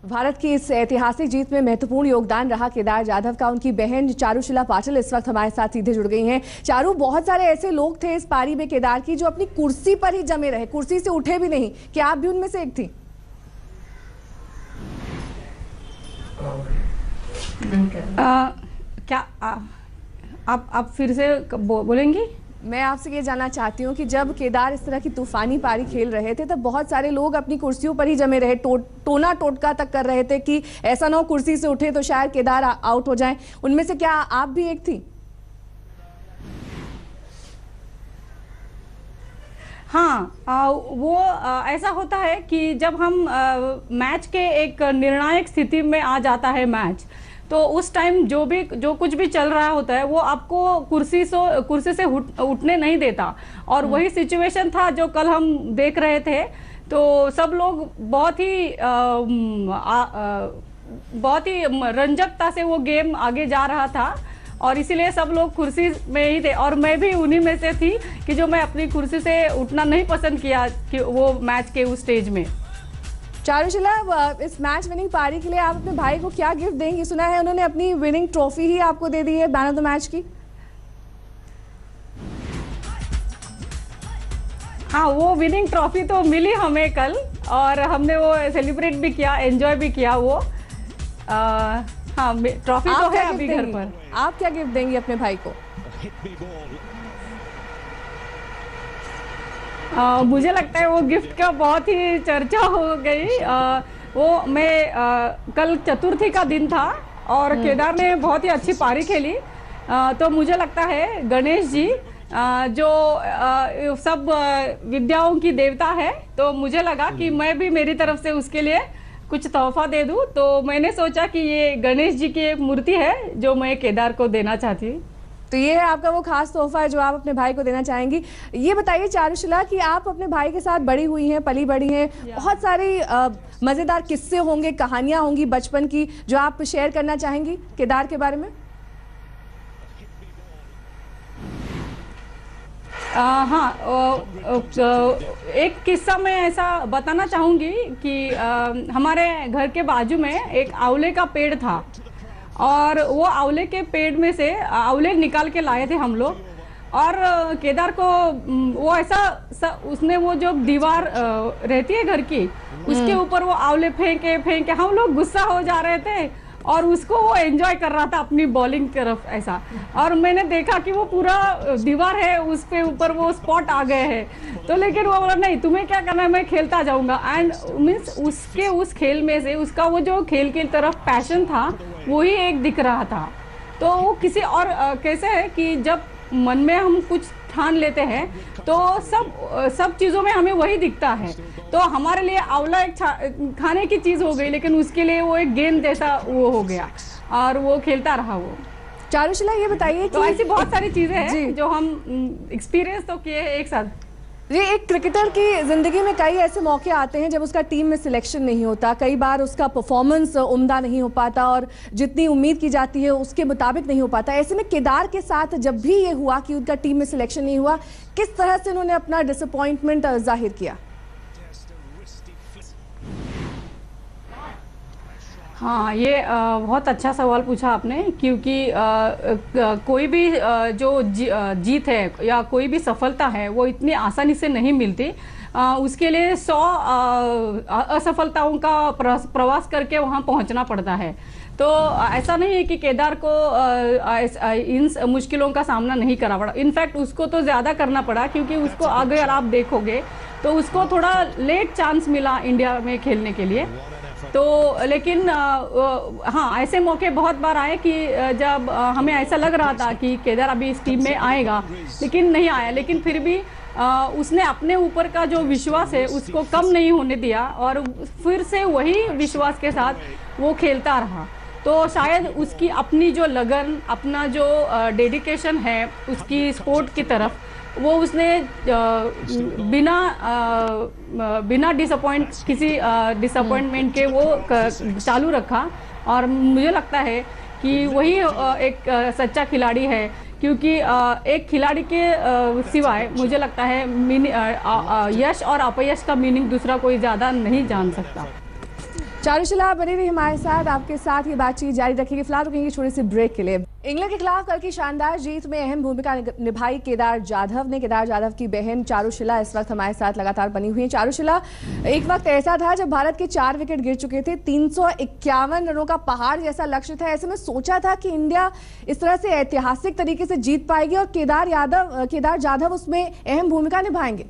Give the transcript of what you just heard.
भारत की इस ऐतिहासिक जीत में महत्वपूर्ण योगदान रहा केदार जाधव का। उनकी बहन चारुशिला पाटिल इस वक्त हमारे साथ सीधे जुड़ गई हैं। चारू, बहुत सारे ऐसे लोग थे इस पारी में केदार की जो अपनी कुर्सी पर ही जमे रहे, कुर्सी से उठे भी नहीं। क्या आप भी उनमें से एक थी? आप फिर से बोलेंगी? मैं आपसे ये जानना चाहती हूँ कि जब केदार इस तरह की तूफानी पारी खेल रहे थे तब बहुत सारे लोग अपनी कुर्सियों पर ही जमे रहे, टोना टोटका तक कर रहे थे कि ऐसा ना हो कुर्सी से उठे तो शायद केदार आउट हो जाएं। उनमें से क्या आप भी एक थी? हाँ, वो ऐसा होता है कि जब हम मैच के एक निर्णायक स्थिति में आ जाता है मैच, तो उस टाइम जो कुछ भी चल रहा होता है वो आपको कुर्सी से उठने नहीं देता। और वही सिचुएशन था जो कल हम देख रहे थे। तो सब लोग बहुत ही रंजकता से वो गेम आगे जा रहा था और इसीलिए सब लोग कुर्सी में ही थे और मैं भी उन्हीं में से थी कि जो मैं अपनी कुर्सी से उठना नहीं पसंद किया कि वो मैच के उस स्टेज में। चारुशिला, इस मैच विनिंग पारी के लिए आप अपने भाई को क्या गिफ्ट देंगी? सुना है उन्होंने अपनी विनिंग ट्रॉफी ही आपको दे दी है मैन ऑफ द मैच की। हाँ, वो विनिंग ट्रॉफी तो मिली हमें कल और हमने वो सेलिब्रेट भी किया, एंजॉय भी किया वो। हाँ, ट्रॉफी तो है अभी घर पर। आप क्या गिफ्ट देंगी अपने भाई को? मुझे लगता है वो गिफ्ट का बहुत ही चर्चा हो गई। वो कल चतुर्थी का दिन था और केदार ने बहुत ही अच्छी पारी खेली। तो मुझे लगता है गणेश जी जो सब विद्याओं की देवता है, तो मुझे लगा कि मैं भी मेरी तरफ से उसके लिए कुछ तोहफा दे दूं। तो मैंने सोचा कि ये गणेश जी की एक मूर्ति है जो मैं केदार को देना चाहती हूँ। तो ये है आपका वो खास तोहफा है जो आप अपने भाई को देना चाहेंगी। ये बताइए चारुशिला कि आप अपने भाई के साथ बड़ी हुई हैं, पली बड़ी हैं, बहुत सारी मजेदार किस्से होंगे, कहानियां होंगी बचपन की जो आप शेयर करना चाहेंगी केदार के बारे में? हाँ, एक किस्सा मैं ऐसा बताना चाहूँगी कि हमारे घर के बाजू में एक आंवले का पेड़ था और वो आंवले के पेड़ में से आंवले निकाल के लाए थे हम लोग। और केदार को वो उसने वो जो दीवार रहती है घर की, उसके ऊपर वो आंवले फेंके हम लोग गुस्सा हो जा रहे थे और उसको वो एंजॉय कर रहा था अपनी बॉलिंग तरफ ऐसा। और मैंने देखा कि वो पूरा दीवार है उस पे ऊपर वो स्पॉट आ गए हैं। तो लेकिन वो बोला नहीं, तुम्हें क्या करना है, मैं खेलता जाऊंगा। एंड मीन्स उसके उस खेल में से उसका वो जो खेल की तरफ पैशन था वो ही एक दिख रहा था। तो वो किसी और कैसे है कि जब मन में हम कुछ ठान लेते हैं तो सब चीज़ों में हमें वही दिखता है। तो हमारे लिए आंवला एक खाने की चीज़ हो गई, लेकिन उसके लिए वो एक गेम जैसा वो हो गया और वो खेलता रहा वो। चारुशिला, ये बताइए तो ऐसी बहुत सारी चीज़ें हैं जो हम एक्सपीरियंस तो किए एक साथ। ये एक क्रिकेटर की जिंदगी में कई ऐसे मौके आते हैं जब उसका टीम में सिलेक्शन नहीं होता, कई बार उसका परफॉर्मेंस उम्दा नहीं हो पाता और जितनी उम्मीद की जाती है उसके मुताबिक नहीं हो पाता। ऐसे में केदार के साथ जब भी ये हुआ कि उनका टीम में सिलेक्शन नहीं हुआ, किस तरह से उन्होंने अपना डिसअपॉइंटमेंट जाहिर किया? हाँ, ये बहुत अच्छा सवाल पूछा आपने, क्योंकि कोई भी जो जीत है या कोई भी सफलता है वो इतनी आसानी से नहीं मिलती। उसके लिए 100 असफलताओं का प्रवास करके वहाँ पहुँचना पड़ता है। तो ऐसा नहीं है कि केदार को इन मुश्किलों का सामना नहीं करना पड़ा। इनफैक्ट उसको तो ज़्यादा करना पड़ा, क्योंकि उसको अगर आप देखोगे तो उसको थोड़ा लेट चांस मिला इंडिया में खेलने के लिए। तो लेकिन हाँ, ऐसे मौके बहुत बार आए कि जब हमें ऐसा लग रहा था कि केदार अभी इस टीम में आएगा, लेकिन नहीं आया। लेकिन फिर भी उसने अपने ऊपर का जो विश्वास है उसको कम नहीं होने दिया और फिर से वही विश्वास के साथ वो खेलता रहा। तो शायद उसकी अपनी जो लगन, अपना जो डेडिकेशन है उसकी स्पोर्ट की तरफ, वो उसने बिना डिसअपॉइंटमेंट के वो चालू रखा। और मुझे लगता है कि वही एक सच्चा खिलाड़ी है, क्योंकि एक खिलाड़ी के सिवाय मुझे लगता है यश और अपयश का मीनिंग दूसरा कोई ज़्यादा नहीं जान सकता। चारुशिला बने रही हमारे साथ, आपके साथ ये बातचीत जारी रखेंगे। फिलहाल रुकेंगे छोटे से ब्रेक के लिए। इंग्लैंड के खिलाफ कल की शानदार जीत में अहम भूमिका निभाई केदार जाधव ने। केदार जाधव की बहन चारुशिला इस वक्त हमारे साथ लगातार बनी हुई है। चारुशिला, एक वक्त ऐसा था जब भारत के 4 विकेट गिर चुके थे, 351 रनों का पहाड़ जैसा लक्ष्य था। ऐसे में सोचा था कि इंडिया इस तरह से ऐतिहासिक तरीके से जीत पाएगी और केदार जाधव उसमें अहम भूमिका निभाएंगे।